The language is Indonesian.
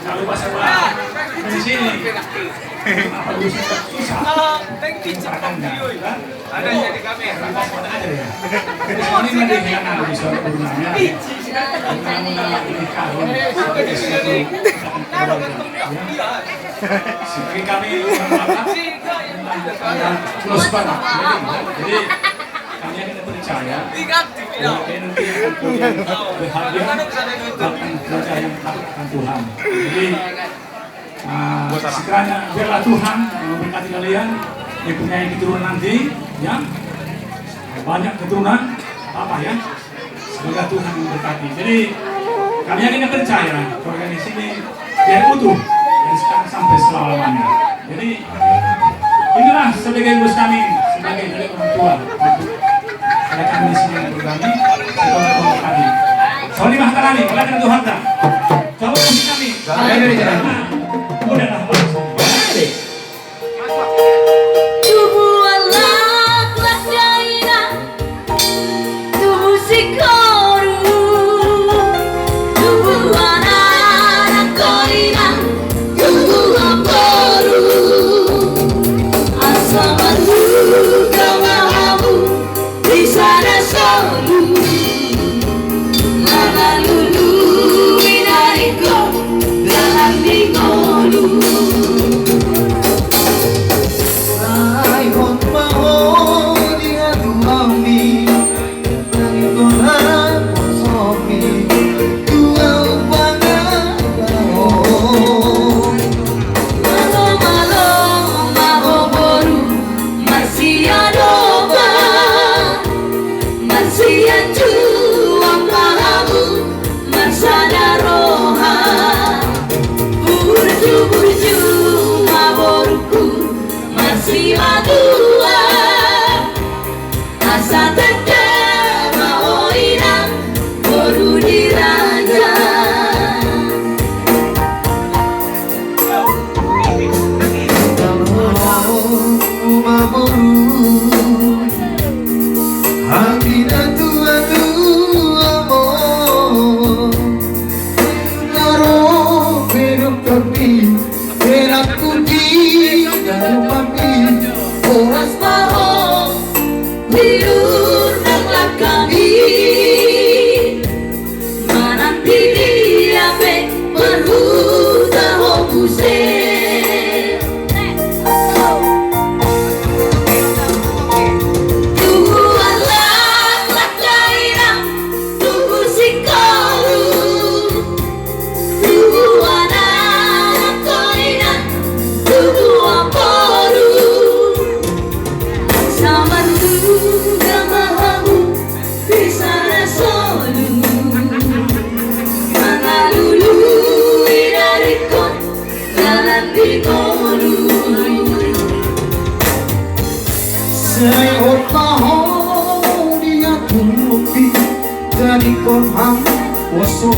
Jangan lupa sebelah di sini. Apa susah? Ada jadi kamera. Ada aja ya. Ini mendingan di suara gunanya. Sebagai kami close banget. Jadi kami akan percaya nanti akan berhasil akan percaya akan Tuhan. Jadi sekiranya biarlah Tuhan yang memberkati kalian yang punya keturunan nanti, ya banyak keturunan apa ya, semoga Tuhan memberkati. Jadi kami yakin percaya keluarga di sini biar utuh dari sekarang sampai selama-lamanya. Jadi inilah sebagai bos kami sebagai dari orang tua ada kami di sini yang berbagi sekolah kami. Soalnya mahta kami, silakan Tuhan tak. Coba kasih kami. Dari jalan. Kemudian apa? Jadi kon ham, waso